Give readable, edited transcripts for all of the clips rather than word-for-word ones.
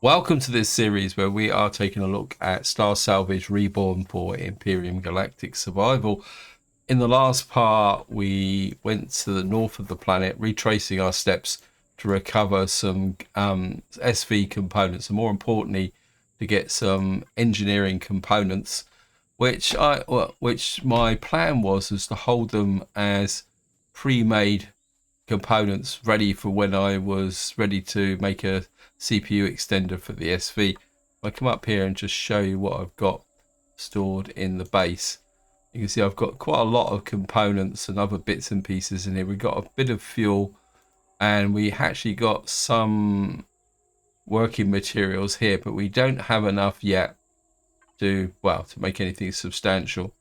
Welcome to this series where we are taking a look at Starsalvage Reborn for Empyrion Galactic Survival. In the last part, we went to the north of the planet, retracing our steps to recover some SV components, and more importantly, to get some engineering components, which my plan was to hold them as pre-made components ready for when I was ready to make a CPU extender for the SV. If I come up here and just show you what I've got stored in the base, you can see I've got quite a lot of components and other bits and pieces in here. We've got a bit of fuel, and we actually got some working materials here, but we don't have enough yet to make anything substantial.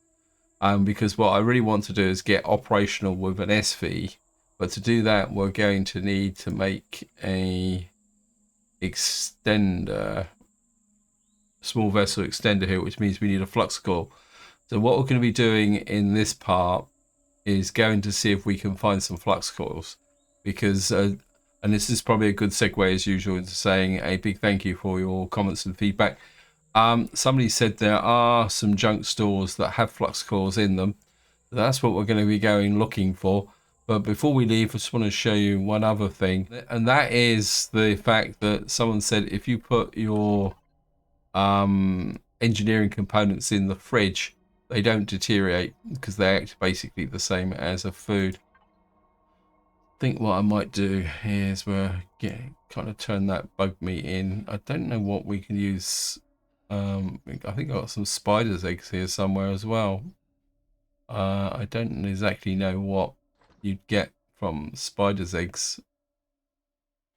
Because what I really want to do is get operational with an SV, but to do that we're going to need to make a extender, small vessel extender here, which means we need a flux coil. So what we're going to be doing in this part is going to see if we can find some flux coils, because and this is probably a good segue as usual into saying a big thank you for your comments and feedback. Somebody said there are some junk stores that have flux coils in them. That's what we're going to be going looking for. But before we leave, I just want to show you one other thing, and that is the fact that someone said if you put your engineering components in the fridge, they don't deteriorate because they act basically the same as a food. I think what I might do is kind of turn that bug meat in. I don't know what we can use. I think I've got some spider's eggs here somewhere as well. I don't exactly know what you'd get from spider's eggs.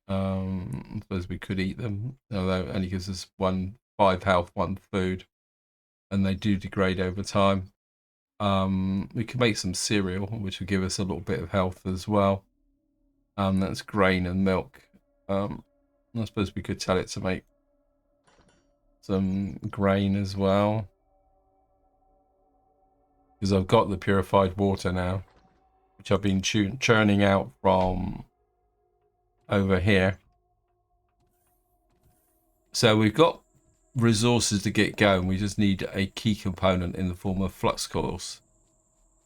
I suppose we could eat them, although it only gives us 5 health, 1 food, and they do degrade over time. We could make some cereal, which would give us a little bit of health as well. That's grain and milk. I suppose we could tell it to make some grain as well, because I've got the purified water now, which I've been churning out from over here. So we've got resources to get going. We just need a key component in the form of flux coils,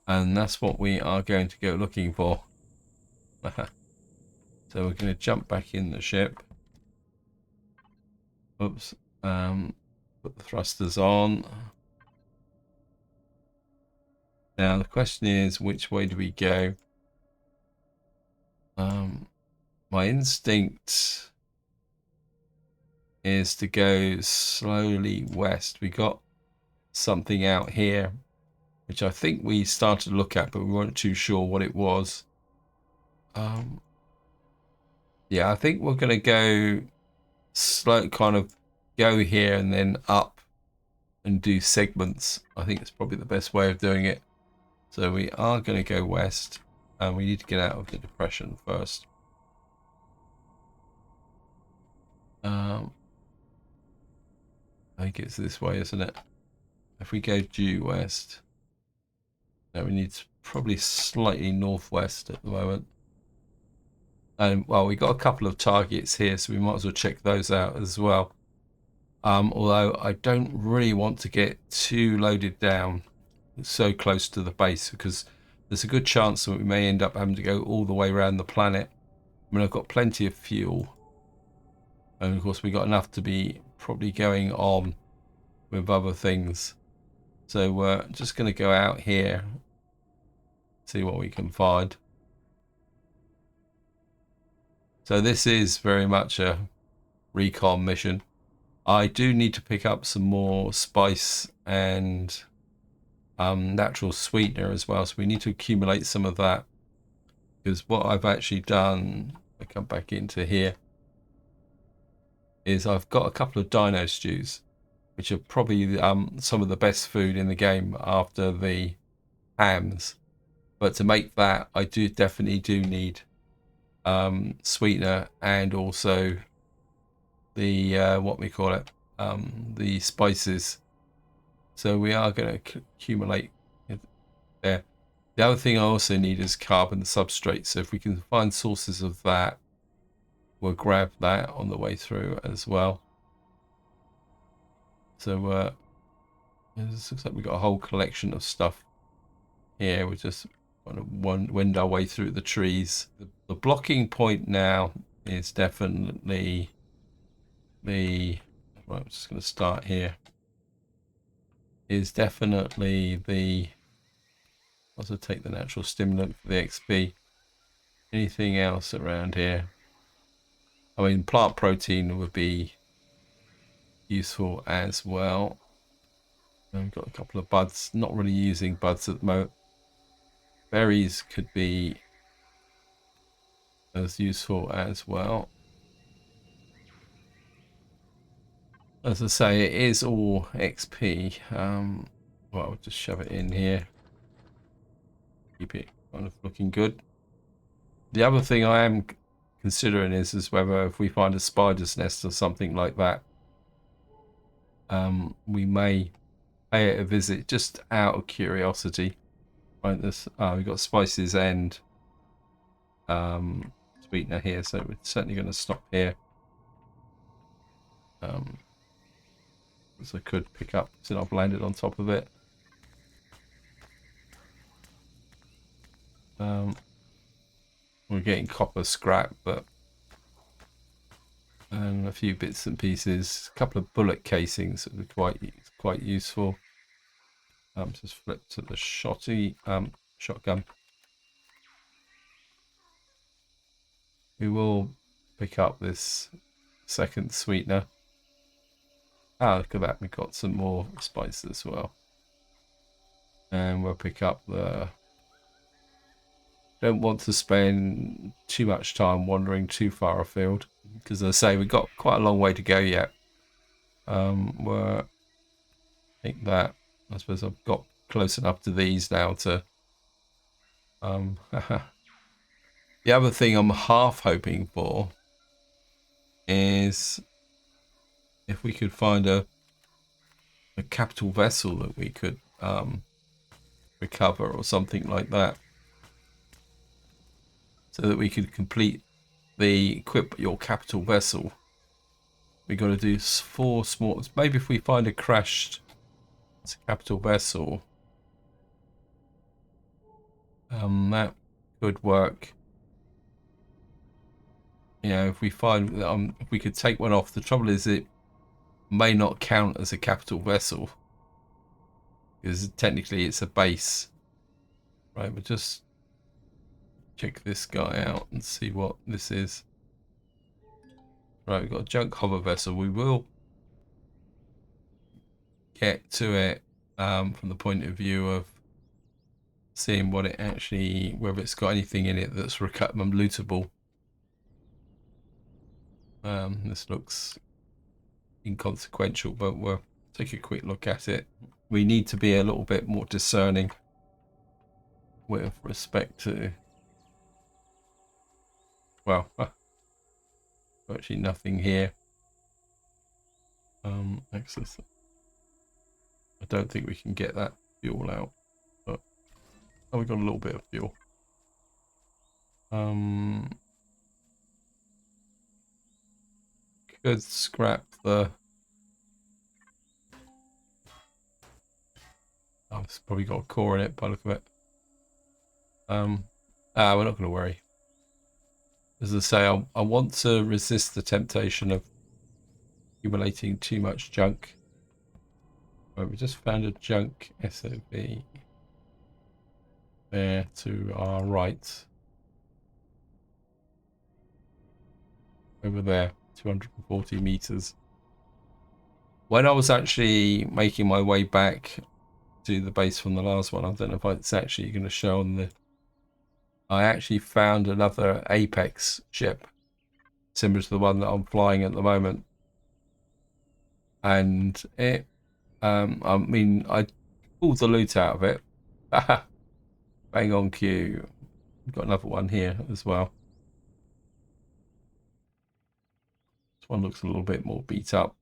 and that's what we are going to go looking for. So we're going to jump back in the ship. Oops. Put the thrusters on. Now the question is, which way do we go? My instinct is to go slowly west. We got something out here, which I think we started to look at, but we weren't too sure what it was. Yeah, I think we're going to go slow, kind of go here and then up and do segments. I think it's probably the best way of doing it. So we are going to go west, and we need to get out of the depression first. I think it's this way, isn't it? If we go due west, no, we need probably slightly northwest at the moment. And well, we got a couple of targets here, so we might as well check those out as well. Although I don't really want to get too loaded down so close to the base, because there's a good chance that we may end up having to go all the way around the planet. I mean, I've got plenty of fuel, and of course we got enough to be probably going on with other things. So we're just going to go out here, see what we can find. So this is very much a recon mission. I do need to pick up some more spice and natural sweetener as well, so we need to accumulate some of that, because what I've actually done, I come back into here, is I've got a couple of dino stews, which are probably some of the best food in the game after the hams. But to make that, I definitely do need sweetener, and also the what we call it, the spices. So we are going to accumulate it there. The other thing I also need is carbon substrate, so if we can find sources of that, we'll grab that on the way through as well. So it looks like we've got a whole collection of stuff here. We just want to wend our way through the trees. The blocking point now is definitely the, well, I'm just going to start here, is definitely the, also take the natural stimulant for the XP. Anything else around here? I mean, plant protein would be useful as well. And we've got a couple of buds, not really using buds at the moment. Berries could be as useful as well. As I say, it is all XP. Well, I'll just shove it in here. Keep it kind of looking good. The other thing I am considering is whether if we find a spider's nest or something like that, we may pay it a visit just out of curiosity. Right, this we've got spices and sweetener here, so we're certainly going to stop here. As I could pick up since I've landed on top of it. We're getting copper scrap, but and a few bits and pieces. A couple of bullet casings that are quite useful. Just flip to the shotgun. We will pick up this second sweetener. Ah, look at that. We've got some more spices as well. And we'll pick up the... Don't want to spend too much time wandering too far afield. Because as I say, we've got quite a long way to go yet. I think that... I suppose I've got close enough to these now to... The other thing I'm half hoping for is if we could find a capital vessel that we could recover or something like that, so that we could complete the equip your capital vessel. We got to do 4 small. Maybe if we find a crashed capital vessel, that could work. You know, if we find if we could take one off. The trouble is it may not count as a capital vessel because technically it's a base. Right, we'll just check this guy out and see what this is. Right, we've got a junk hover vessel. We will get to it from the point of view of seeing what it actually, whether it's got anything in it that's lootable. This looks inconsequential, but we'll take a quick look at it. We need to be a little bit more discerning with respect to, well, actually nothing here. Access. I don't think we can get that fuel out, but oh, we got a little bit of fuel. Could scrap the... Oh, it's probably got a core in it by the look of it. We're not going to worry. As I say, I want to resist the temptation of accumulating too much junk. Right, we just found a junk SOV there to our right. Over there, 240 meters. When I was actually making my way back to the base from the last one, I don't know if it's actually going to show on the... I actually found another Apex ship similar to the one that I'm flying at the moment, and it I mean, I pulled the loot out of it. Bang on cue. We've got another one here as well. This one looks a little bit more beat up.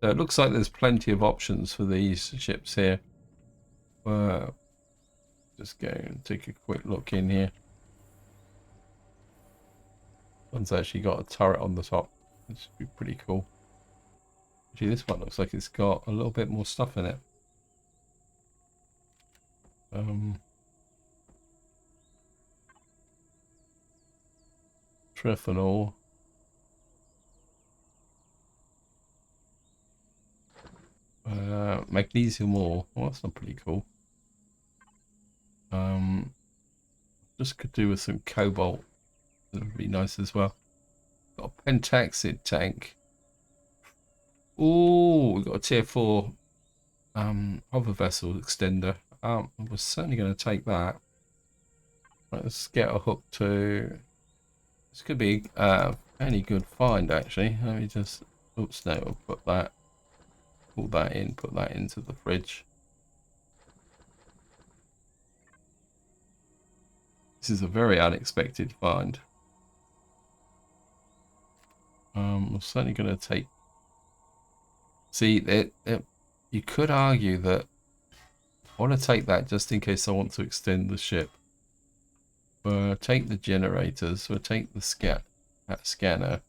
So it looks like there's plenty of options for these ships here. Just go and take a quick look in here. One's actually got a turret on the top. This should be pretty cool. Gee, this one looks like it's got a little bit more stuff in it. Trethanol. Magnesium ore. Well, that's not pretty cool. Just could do with some cobalt. That would be nice as well. Got a pentaxid tank. Oh, we've got a tier 4 hover vessel extender. We're certainly going to take that. Right, let's get a hook to. This could be any good find actually. Let me just. Oops, no, we'll put that. Pull that in. Put that into the fridge. This is a very unexpected find. I'm certainly going to take. See, you could argue that I want to take that just in case I want to extend the ship. We'll take the generators. We'll take the scanner.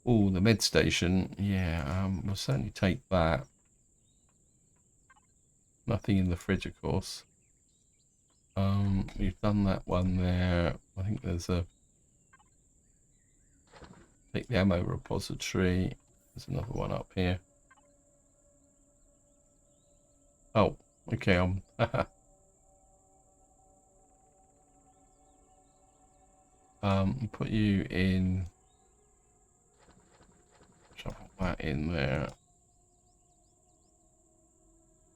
Oh, the med station. Yeah, we'll certainly take that. Nothing in the fridge, of course. We've done that one there. I think there's a. Take the ammo repository. There's another one up here. Oh, okay. Put you in. Shuffle that in there.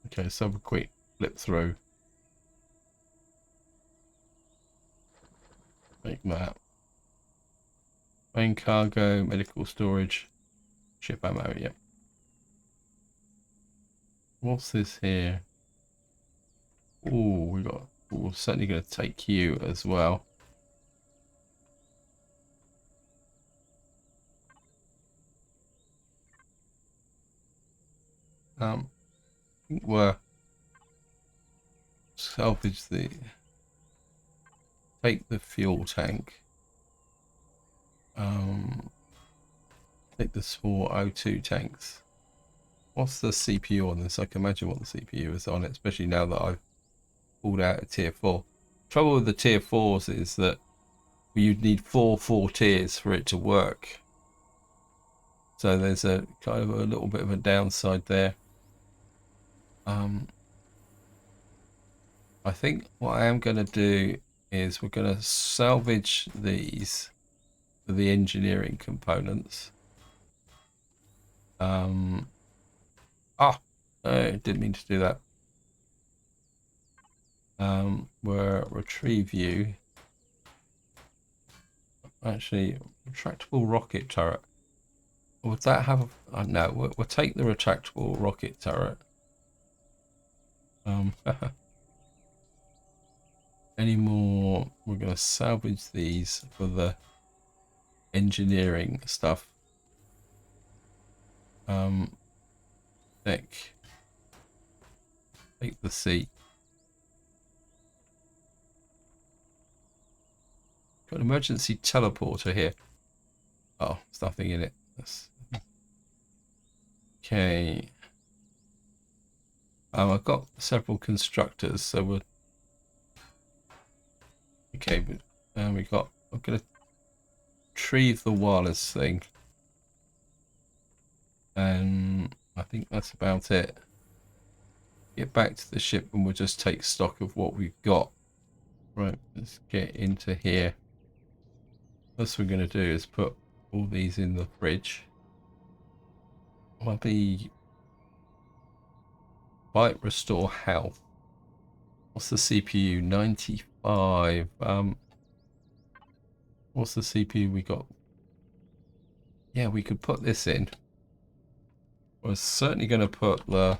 Okay, so have a quick flip through. Make that. Main cargo, medical storage, ship ammo, yep. What's this here? Oh, we're certainly going to take you as well. I think we're salvage the. Take the fuel tank. Take the small O2 tanks. What's the CPU on this? I can imagine what the CPU is on it, especially now that I've pulled out a tier 4. Trouble with the tier 4s is that you'd need 4 tiers for it to work. So there's a kind of a little bit of a downside there. I think what I am going to do is we're going to salvage these for the engineering components. I didn't mean to do that. We'll retrieve you. Actually, retractable rocket turret. Would that have? No, we'll take the retractable rocket turret. Any more? We're going to salvage these for the engineering stuff. Take the seat. Got an emergency teleporter here. Oh, there's nothing in it. Okay. I've got several constructors, so we're okay. But I'm gonna retrieve the wireless thing, and I think that's about it. Get back to the ship, and we'll just take stock of what we've got. Right, let's get into here. First we're going to do is put all these in the fridge. I'll be bite restore health. What's the CPU? 95. What's the CPU we got? Yeah, we could put this in. We're certainly going to put the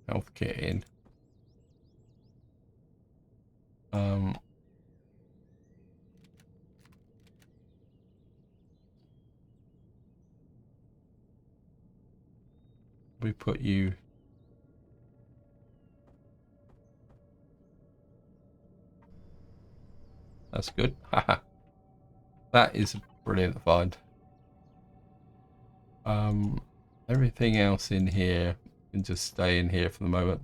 health kit in. We put you. That's good. That is a brilliant find. Everything else in here can just stay in here for the moment.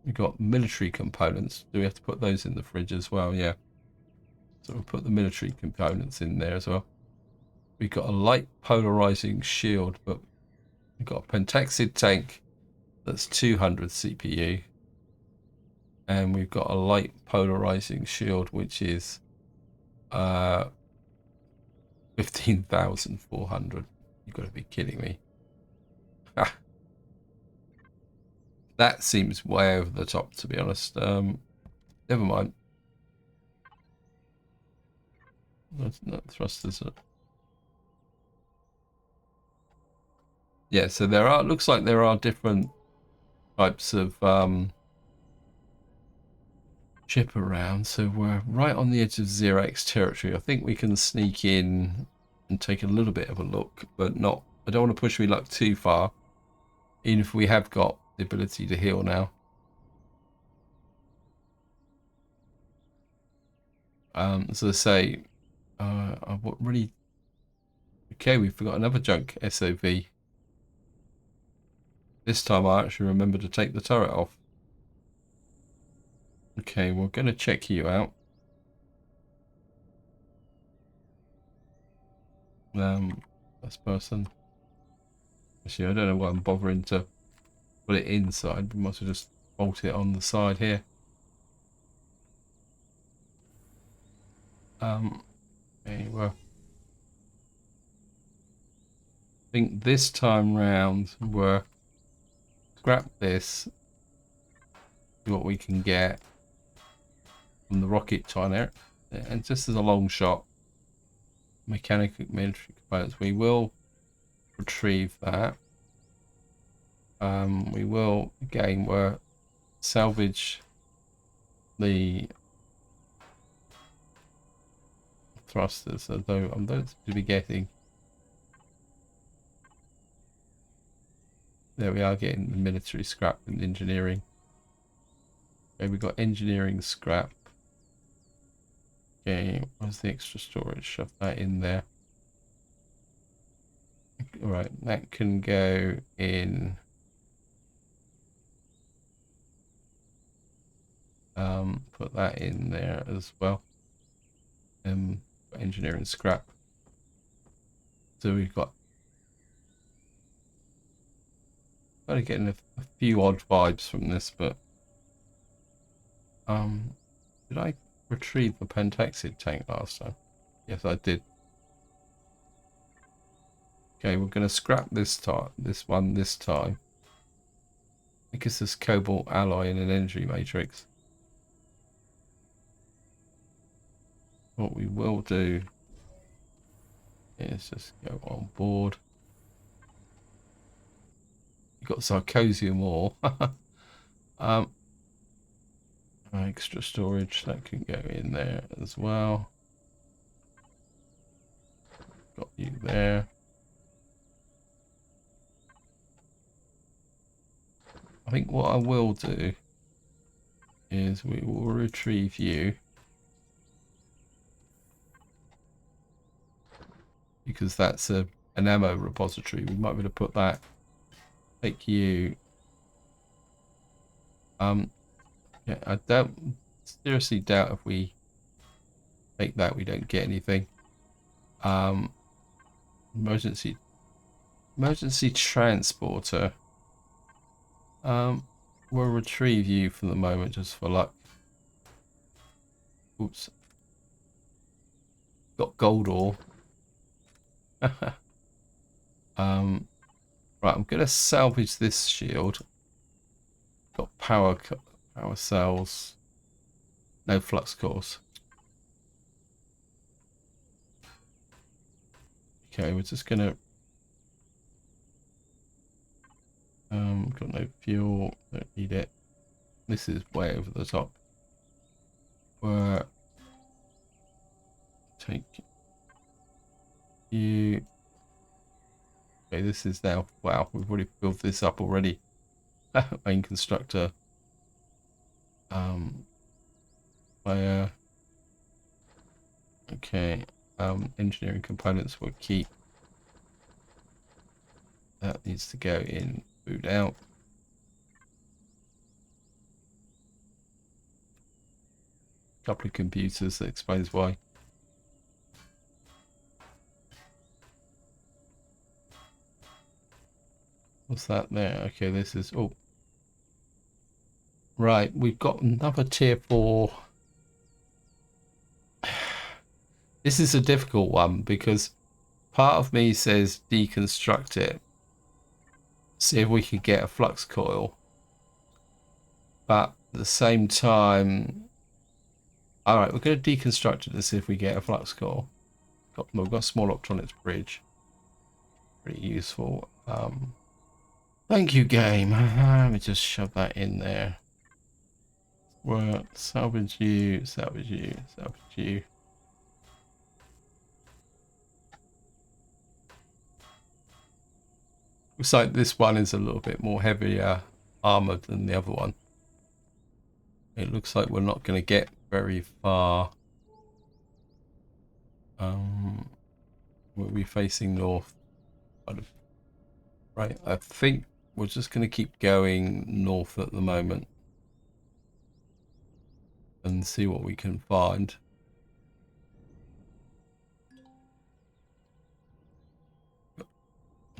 We've got military components. Do we have to put those in the fridge as well? Yeah. So we'll put the military components in there as well. We've got a light polarizing shield, but we've got a pentaxid tank that's 200 CPU. And we've got a light polarizing shield, which is 15,400. You've got to be kidding me. That seems way over the top, to be honest. Never mind. That's not thrusters. Yeah, so there are, looks like there are different types of ship around. So we're right on the edge of Xerax territory. I think we can sneak in and take a little bit of a look, but not, I don't want to push my luck too far, even if we have got the ability to heal now. As I say, I really... Okay, we've got another junk SOV. This time I actually remember to take the turret off. Okay, we're going to check you out. This person. Actually, I don't know why I'm bothering to put it inside. We might as well just bolt it on the side here. Anyway, I think this time round we're scrap this. See what we can get from the rocket turret, and just as a long shot, mechanical military components. We will retrieve that. We will again salvage the thrusters, although I'm going to be getting. There we are, getting the military scrap and engineering. Okay, we've got engineering scrap. Okay, where's the extra storage? Shove that in there. Alright, that can go in. Put that in there as well. Engineering scrap. So we've got getting a few odd vibes from this, but did I retrieve the pentaxid tank last time? Yes, I did. Okay, we're going to scrap this one this time, because there's cobalt alloy in an energy matrix. What we will do is just go on board. You've got Sarcosium ore. Extra storage, that can go in there as well. Got you there. I think what I will do is we will retrieve you, because that's an ammo repository. We might be able to put that. Take you. Yeah, I seriously doubt if we take that we don't get anything. Emergency transporter. We'll retrieve you for the moment just for luck. Oops. Got gold ore. Right, I'm gonna salvage this shield. Got power cells. No flux cores. Okay, we're just gonna got no fuel, don't need it. This is way over the top. We're take you. Okay, this is now, wow, we've already built this up already. Main constructor. Okay, engineering components will keep. That needs to go in, food out. Couple of computers, that explains why. What's that there? Okay, this is... Oh. Right, we've got another tier 4. This is a difficult one because part of me says deconstruct it. See if we could get a flux coil. But at the same time... Alright, we're going to deconstruct it to see if we get a flux coil. We've got a small optronics bridge. Pretty useful. Thank you, game. Let me just shove that in there. Well, salvage you, salvage you, salvage you. Looks like this one is a little bit more heavier armored than the other one. It looks like we're not going to get very far. We'll be facing north. Right, I think we're just going to keep going north at the moment and see what we can find.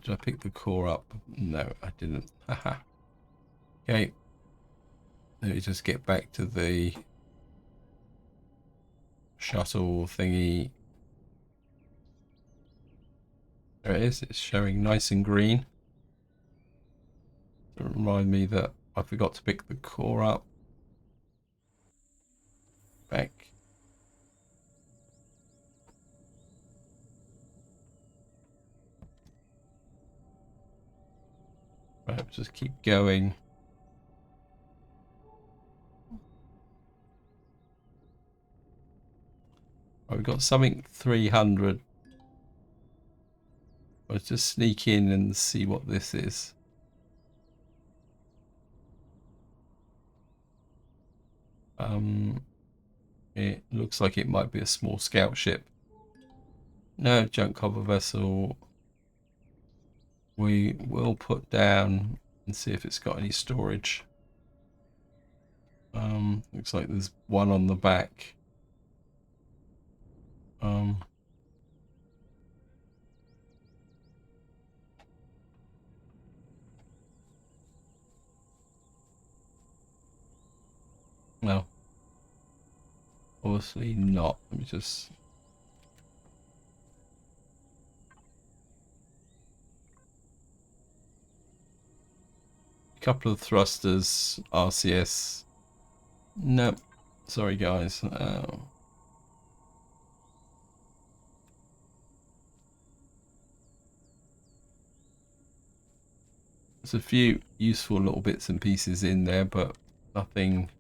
Did I pick the core up? No, I didn't. Haha. Okay. Let me just get back to the shuttle thingy. There it is. It's showing nice and green. To remind me that I forgot to pick the core up. Back. Right, just keep going. Right, we've got something 300. Let's just sneak in and see what this is. It looks like it might be a small scout ship. No, junk hover vessel. We will put down and see if it's got any storage. Looks like there's one on the back. No, obviously not. Let me just... A couple of thrusters, RCS. No, sorry guys. There's a few useful little bits and pieces in there, but nothing.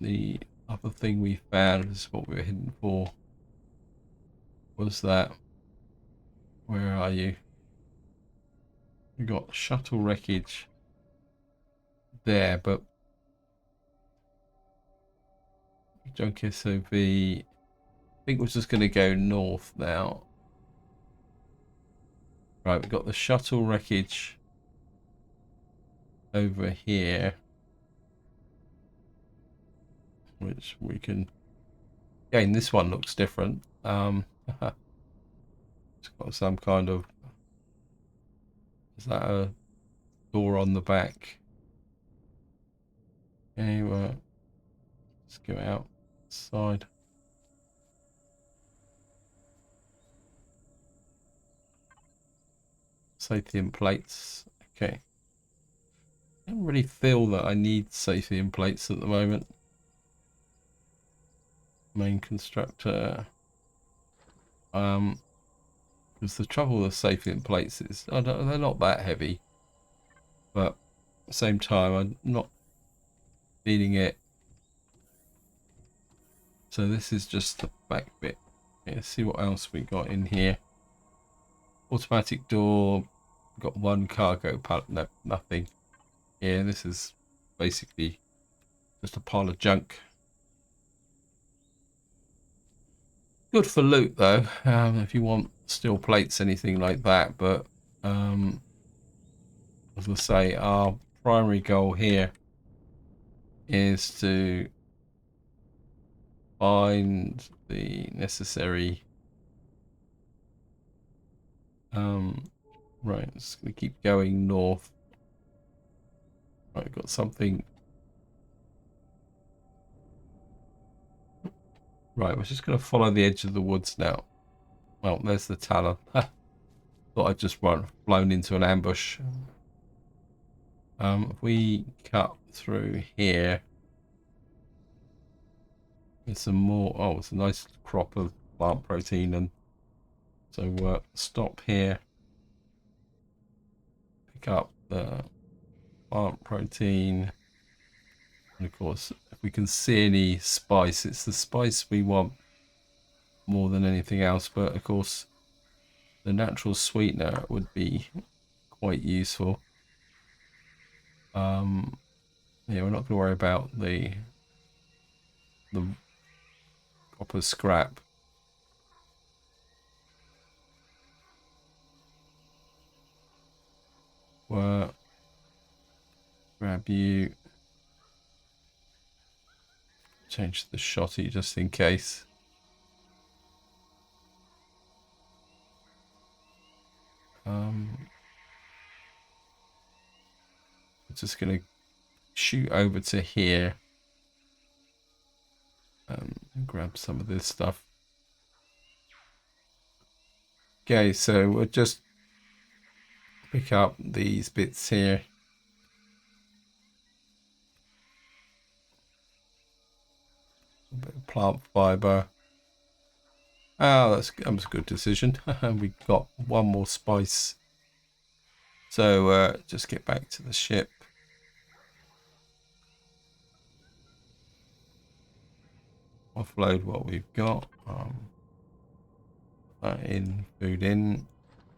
The other thing we found is what we were heading for. Was that? Where are you? We got shuttle wreckage there, but junk SOV. I think we're just going to go north now. Right, we've got the shuttle wreckage over here, which we can... Again, this one looks different. It's got some kind of... Is that a door on the back? Anyway, let's go outside. Sathium plates. Okay. I don't really feel that I need Sathium plates at the moment. Main constructor. Because the trouble with Sathium plates is they're not that heavy, but at the same time I'm not needing it. So this is just the back bit. Let's see what else we got in here. Automatic door. Got one cargo pallet. No, nothing. Yeah, this is basically just a pile of junk. Good for loot though, if you want steel plates, anything like that. But as I say, our primary goal here is to find the necessary right, it's gonna keep going north. Right, got something. Right, we're just gonna follow the edge of the woods now. Well, there's the talon. Thought I'd just blown into an ambush. If we cut through here, there's some more. Oh, it's a nice crop of plant protein, and so stop here. Pick up the plant protein, and of course, if we can see any spice, it's the spice we want more than anything else. But of course, the natural sweetener would be quite useful. Yeah, we're not going to worry about the copper scrap. Grab you. Change the shotty just in case. I'm just going to shoot over to here and grab some of this stuff. Okay, so we'll just pick up these bits here. A bit of plant fiber. Oh, that was a good decision. We got one more spice. So just get back to the ship. Offload what we've got. Food in.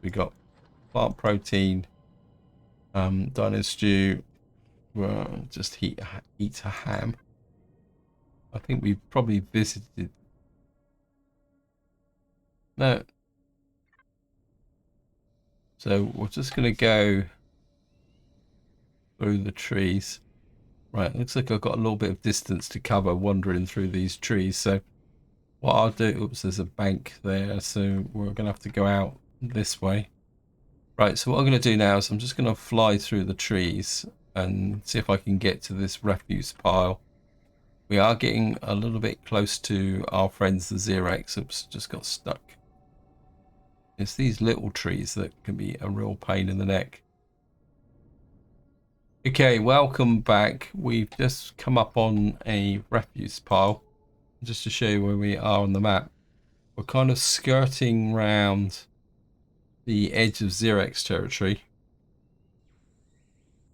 We got plant protein. Dino stew. Just eat a ham. I think we've probably visited. No. So we're just going to go through the trees. Right, looks like I've got a little bit of distance to cover wandering through these trees. So what I'll do, oops, there's a bank there. So we're going to have to go out this way. Right, so what I'm going to do now is I'm just going to fly through the trees and see if I can get to this refuse pile. We are getting a little bit close to our friends, the Xerex. Oops, just got stuck. It's these little trees that can be a real pain in the neck. Okay, welcome back. We've just come up on a refuse pile. Just to show you where we are on the map. We're kind of skirting round the edge of Xerex territory.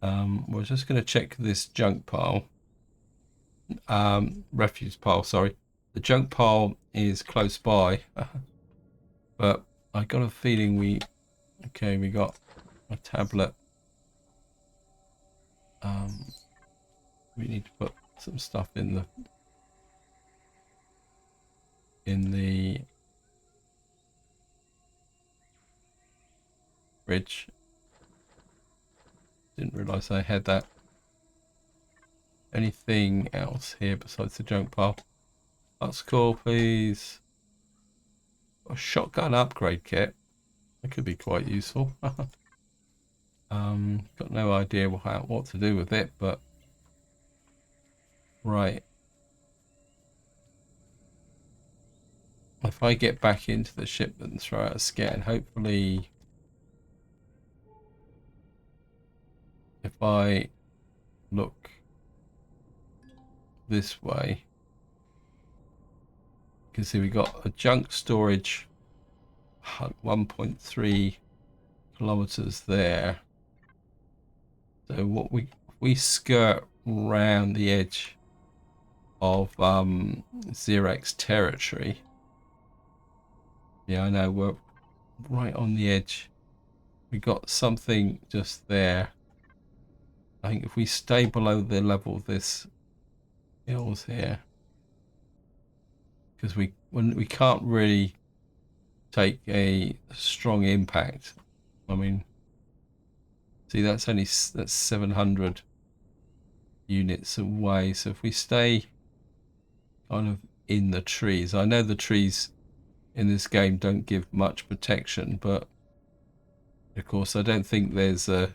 We're just going to check this junk pile. Refuse pile, sorry. The junk pile is close by. But I got a feeling we got a tablet. We need to put some stuff in the fridge. Didn't realize I had that. Anything else here besides the junk pile? That's cool, please. A shotgun upgrade kit. That could be quite useful. Got no idea what to do with it, but right. If I get back into the ship and throw out a scan, hopefully if I look this way, you can see we got a junk storage 1.3 kilometers there. So what we skirt around the edge of Xerex territory. Yeah, I know, we're right on the edge. We got something just there. I think if we stay below the level of this hills here, because we can't really take a strong impact. I mean, see, that's 700 units away. So if we stay kind of in the trees, I know the trees in this game don't give much protection, but of course I don't think there's a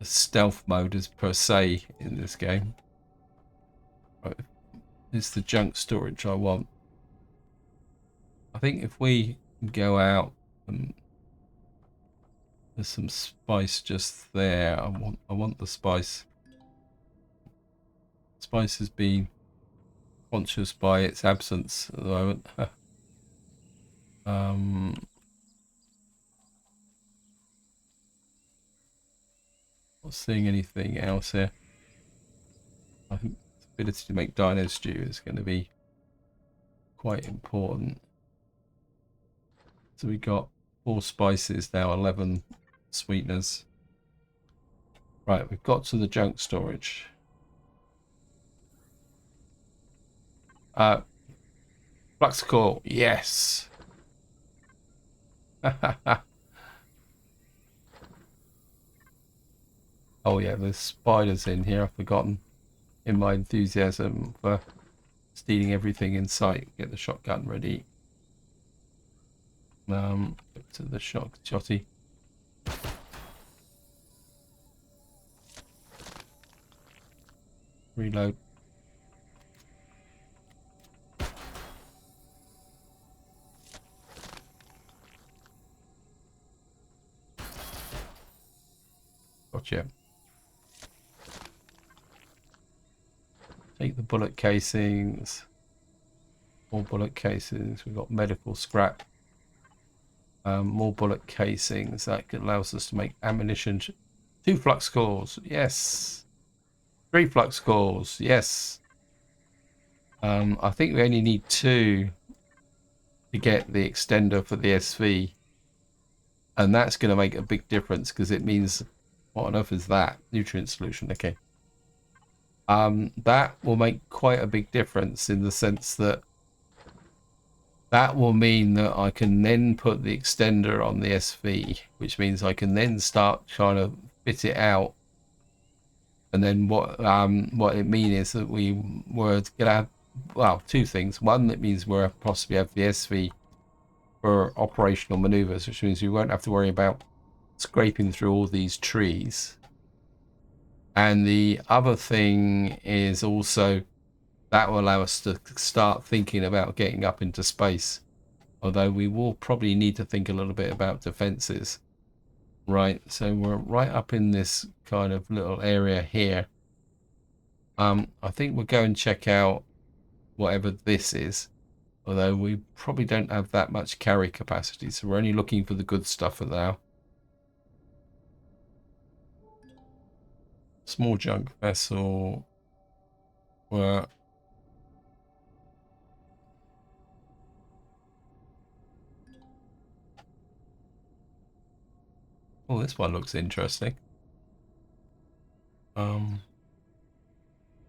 stealth mode as per se in this game. Right, it's the junk storage I want. I think if we go out and there's some spice just there, I want the spice. Spice has been conscious by its absence at the moment. Not seeing anything else here. I think the ability to make dino stew is going to be quite important. So we got 4 spices now, 11 sweeteners. Right, we've got to the junk storage. Flux core, yes. Oh yeah, there's spiders in here. I've forgotten in my enthusiasm for stealing everything in sight. Get the shotgun ready. To the shotty. Reload. Gotcha. Take the bullet casings. More bullet casings. We've got medical scrap. More bullet casings. That allows us to make ammunition. 2 flux cores. Yes. 3 flux cores. Yes. I think we only need 2 to get the extender for the SV. And that's going to make a big difference because it means, what on earth is that? Nutrient solution. Okay. That will make quite a big difference in the sense that that will mean that I can then put the extender on the SV, which means I can then start trying to fit it out. And then what it means is that we were going to have, well, 2 things. One, it means we'll possibly have the SV for operational maneuvers, which means we won't have to worry about scraping through all these trees. And the other thing is also that will allow us to start thinking about getting up into space. Although we will probably need to think a little bit about defenses. Right, so we're right up in this kind of little area here. I think we'll go and check out whatever this is. Although we probably don't have that much carry capacity, so we're only looking for the good stuff for now. Small junk vessel. Where oh, this one looks interesting.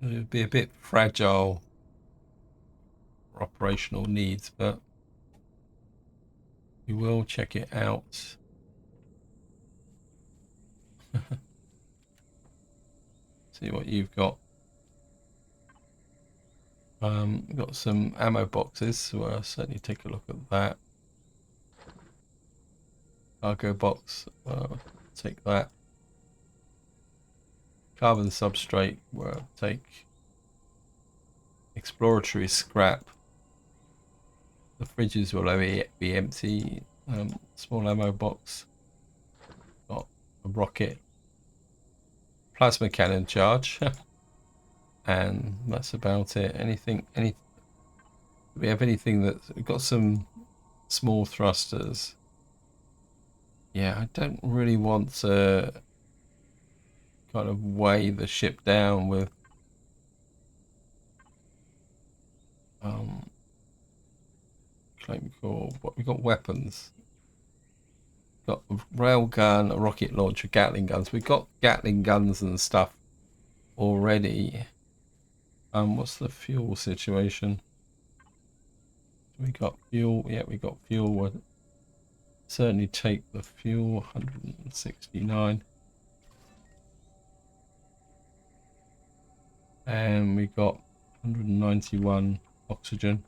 It'd be a bit fragile for operational needs, but we will check it out. See what you've got. We've got some ammo boxes, so I'll certainly take a look at that. Cargo box, take that. Carbon substrate, we'll take exploratory scrap. The fridges will be empty. Small ammo box. Got a rocket. Plasma cannon charge. And that's about it. We have anything we've got some small thrusters. Yeah, I don't really want to kind of weigh the ship down with claim core. What we got? Weapons. Got a railgun, a rocket launcher, Gatling guns. We've got Gatling guns and stuff already. What's the fuel situation? We got fuel. Yeah, we got fuel. We'll certainly take the fuel. 169. And we got 191 oxygen.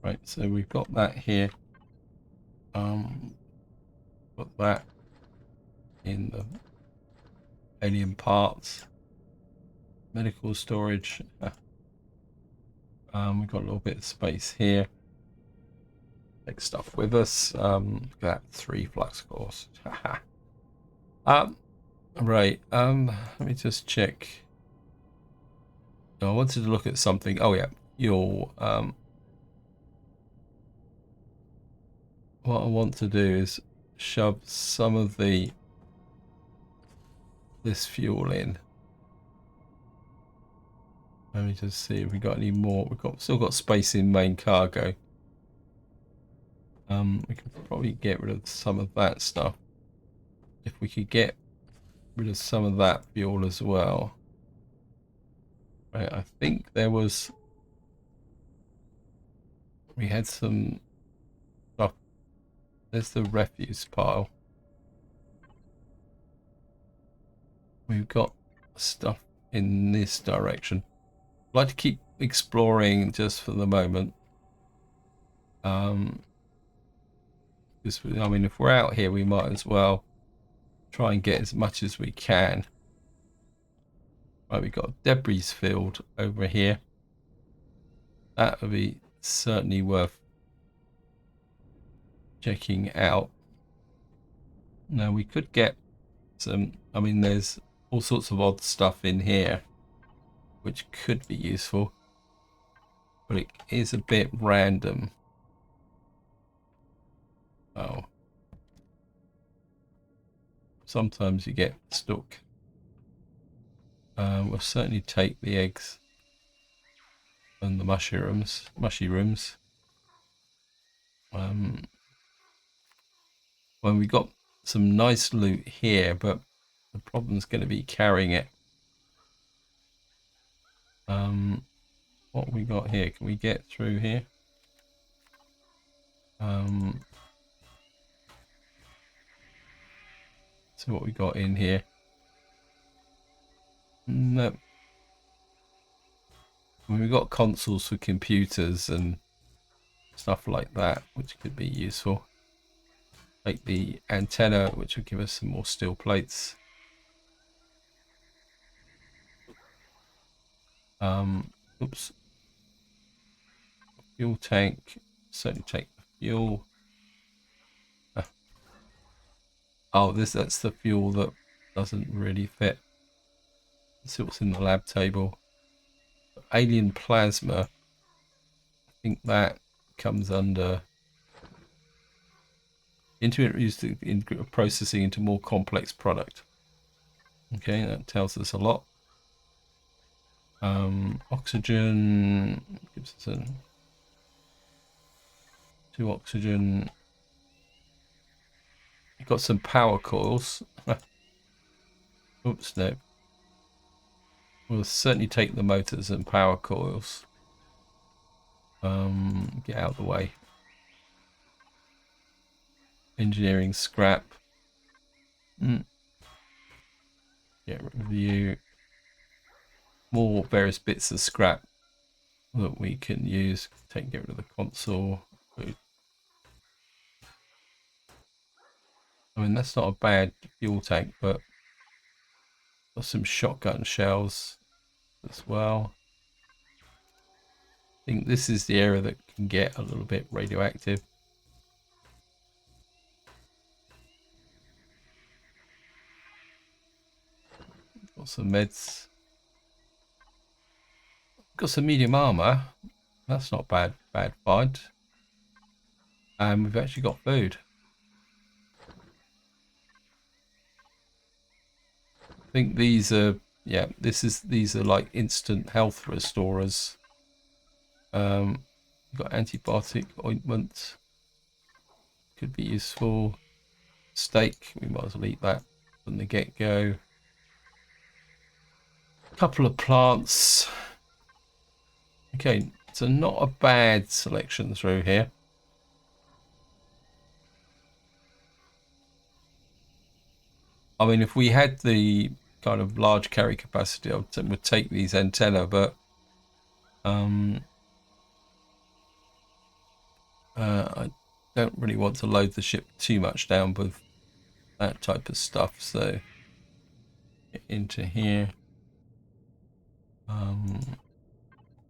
Right, so we've got that here. Put that in the alien parts. Medical storage. We've got a little bit of space here. Take stuff with us. Got 3 flux cores. Right. Let me just check. I wanted to look at something. Oh yeah, what I want to do is shove some of this fuel in. Let me just see if we got any more. Still got space in main cargo. We can probably get rid of some of that stuff. If we could get rid of some of that fuel as well. Right, I think we had some stuff. There's the refuse pile. We've got stuff in this direction. I'd like to keep exploring just for the moment. Because, I mean, if we're out here, we might as well try and get as much as we can. Right, we've got a debris field over here. That would be certainly worth checking out. Now, we could get some, I mean, there's all sorts of odd stuff in here, which could be useful, but it is a bit random. Oh. Sometimes you get stuck. We'll certainly take the eggs and the mushrooms. Well, we got some nice loot here, but the problem's going to be carrying it. What we got here? Can we get through here? So what we got in here? No. We've got consoles for computers and stuff like that, which could be useful. Like the antenna, which will give us some more steel plates. Oops. Fuel tank. Certainly take the fuel. Oh, that's the fuel that doesn't really fit. Let's see what's in the lab table. Alien plasma. I think that comes under internet used in processing into more complex product. Okay, that tells us a lot. Oxygen gives us 2 oxygen. You've got some power coils. Oops, no. We'll certainly take the motors and power coils. Get out of the way. Engineering scrap. Get rid of you. More various bits of scrap that we can use. Get rid of the console. I mean, that's not a bad fuel tank, but got some shotgun shells as well. I think this is the area that can get a little bit radioactive. Got some meds. Got some medium armor. That's not bad find. And we've actually got food. I think these are, yeah, these are like instant health restorers. We've got antibiotic ointment. Could be useful. Steak, we might as well eat that from the get-go. Couple of plants. Okay, So not a bad selection through here. I mean, if we had the kind of large carry capacity, I would take these antenna, but I don't really want to load the ship too much down with that type of stuff. So get into here,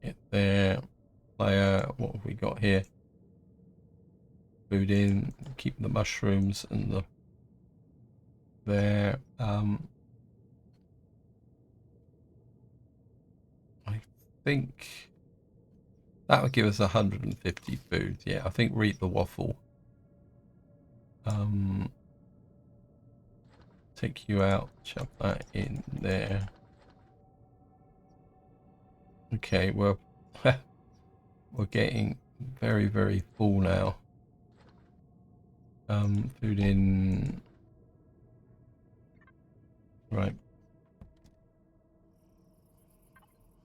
get there, player. What have we got here? Food in, keep the mushrooms and the there. I think that would give us 150 food. Yeah, I think we eat the waffle. Take you out, shove that in there. Okay, well, we're getting very, very full now. Food in. Right.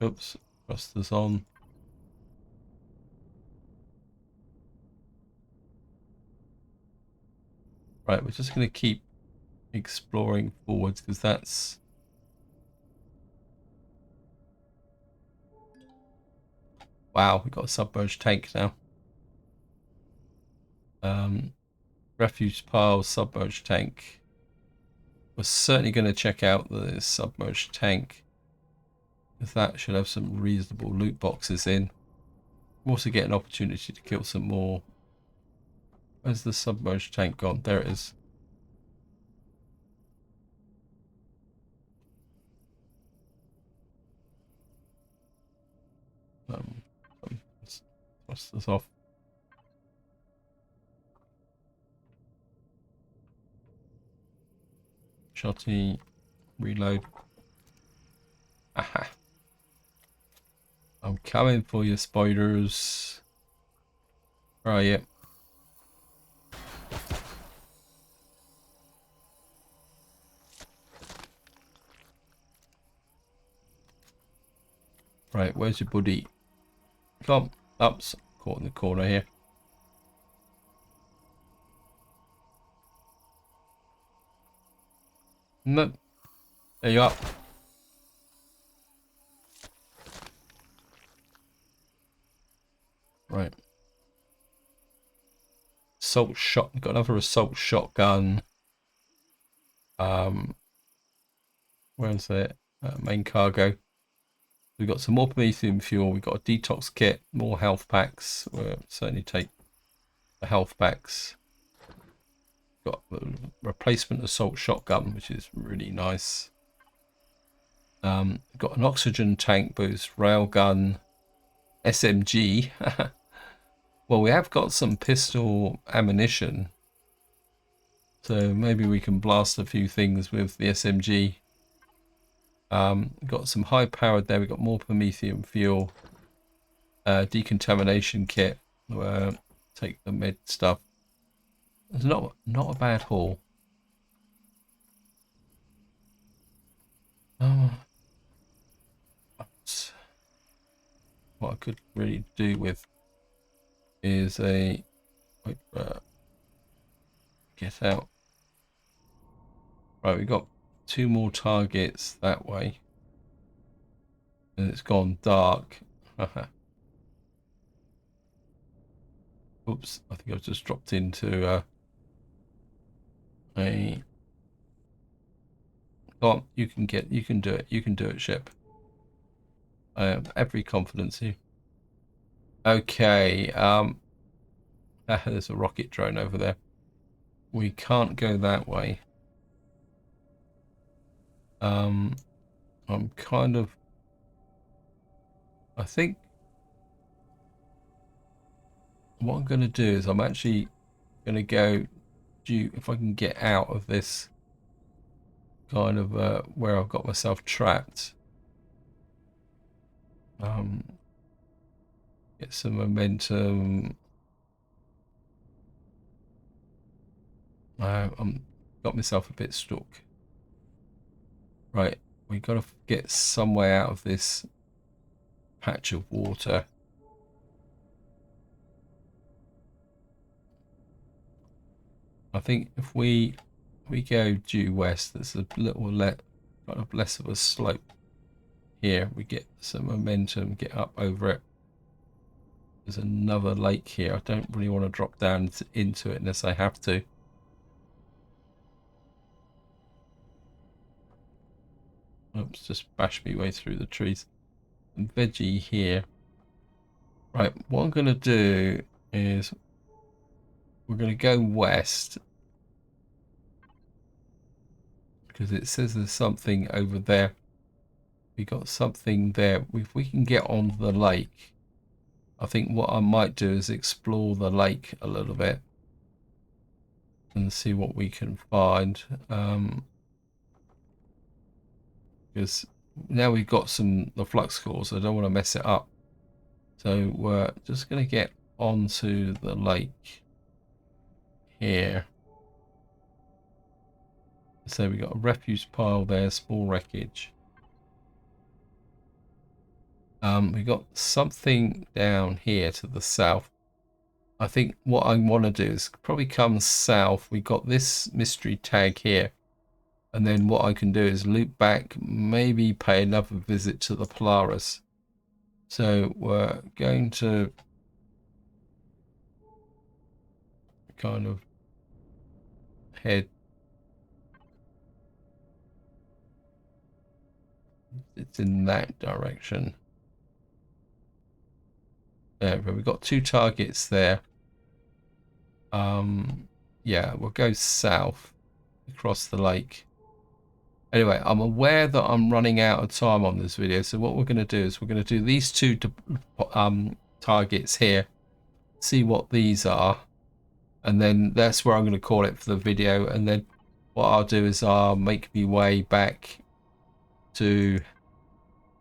Oops, thrusters on. Right, we're just going to keep exploring forwards because that's... Wow, we've got a submerged tank now. Refuge pile, submerged tank. We're certainly going to check out the submerged tank, because that should have some reasonable loot boxes in. We'll also get an opportunity to kill some more. Where's the submerged tank gone? There it is. Let's toss this off. Shotty, reload. Aha. I'm coming for you, spiders. Where are you? Right, where's your buddy? Come up, caught in the corner here. No, there you are. Right. Assault shot. Got another assault shotgun. Where's it? Main cargo. We've got some more promethium fuel. We've got a detox kit, more health packs. We'll certainly take the health packs. Got the replacement assault shotgun, which is really nice. Got an oxygen tank boost, railgun, SMG. Well, we have got some pistol ammunition, so maybe we can blast a few things with the SMG. Got some high powered there. We got more promethium fuel, decontamination kit. Take the med stuff. It's not a bad haul. What I could really do with is a get out. Right, we got 2 more targets that way, and it's gone dark. Oops, I think I've just dropped into a. Oh, you can do it. You can do it, ship. I have every confidence in you. Okay, there's a rocket drone over there. We can't go that way. I'm kind of... I think what I'm going to do is I'm actually going to go... if I can get out of this kind of where I've got myself trapped. Get some momentum. I'm got myself a bit stuck. Right, we got to get some way out of this patch of water. I think if we go due west, there's a little kind of less of a slope here. We get some momentum, get up over it. There's another lake here. I don't really want to drop down into it unless I have to. Oops, just bash my way through the trees. And veggie here. Right, what I'm going to do is we're going to go west because it says there's something over there. We got something there. If we can get on the lake, I think what I might do is explore the lake a little bit and see what we can find. Because now we've got the flux cores, I don't want to mess it up. So we're just going to get onto the lake here. So we got a refuse pile there, small wreckage. We got something down here to the south. I think what I want to do is probably come south. We got this mystery tag here. And then what I can do is loop back, maybe pay another visit to the Polaris. So we're going to kind of head. It's in that direction. There, but we've got 2 targets there. Yeah, we'll go south across the lake. Anyway, I'm aware that I'm running out of time on this video, so what we're going to do is we're going to do these 2 targets here, see what these are, and then that's where I'm going to call it for the video. And then what I'll do is I'll make my way back to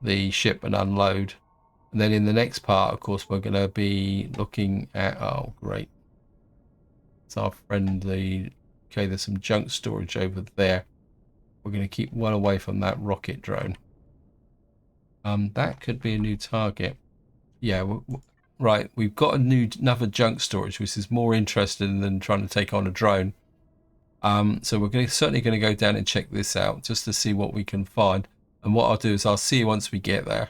the ship and unload. And then in the next part, of course, we're going to be looking at, oh great, it's our friendly, okay, there's some junk storage over there. We're going to keep well away from that rocket drone. That could be a new target. Yeah, right, we've got another junk storage, which is more interesting than trying to take on a drone. So we're certainly going to go down and check this out just to see what we can find. And what I'll do is I'll see you once we get there.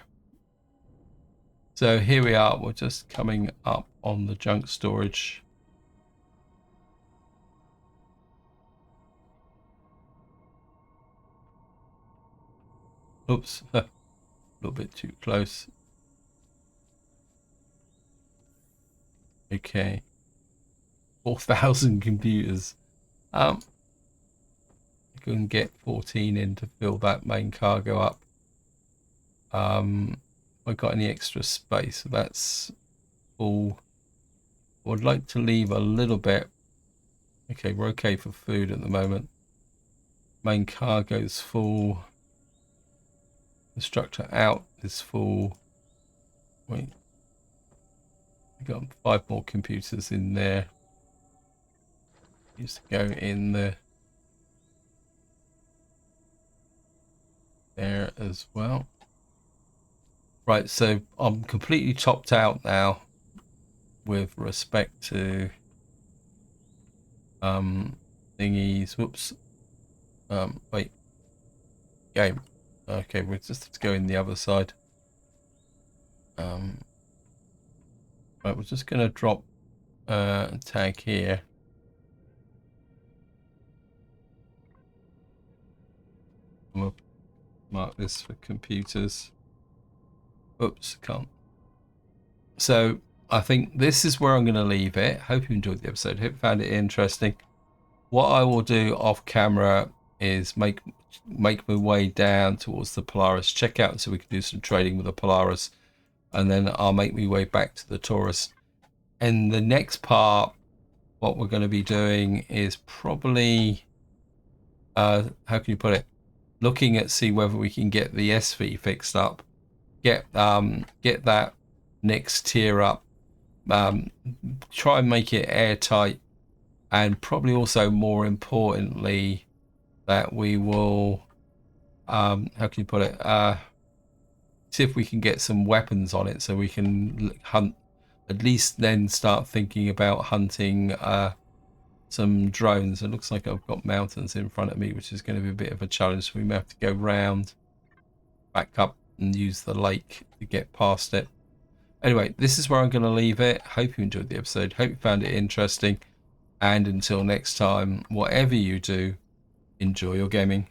So here we are, we're just coming up on the junk storage. Oops, a little bit too close. Okay. 4,000 computers. You can get 14 in to fill that main cargo up. I got any extra space, so that's full. I would like to leave a little bit. Okay, we're okay for food at the moment. Main cargo's full. Instructor out is full. Wait, we got 5 more computers in there. Used to go in there as well. Right, so I'm completely topped out now with respect to thingies. Whoops. Wait. Game. Okay, we'll just have to go in the other side. Right, we're just gonna drop a tag here. I'm gonna mark this for computers. Oops, can't. So I think this is where I'm going to leave it. Hope you enjoyed the episode. Hope you found it interesting. What I will do off camera is make my way down towards the Polaris, check out so we can do some trading with the Polaris, and then I'll make my way back to the Taurus. And the next part, what we're going to be doing is probably, how can you put it, looking at see whether we can get the SV fixed up. Get that next tier up, try and make it airtight, and probably also more importantly that we will how can you put it, see if we can get some weapons on it so we can hunt, at least then start thinking about hunting some drones. It looks like I've got mountains in front of me, which is going to be a bit of a challenge. So we may have to go round, back up, and use the lake to get past it. Anyway, this is where I'm going to leave it. Hope you enjoyed the episode. Hope you found it interesting. And until next time, whatever you do, enjoy your gaming.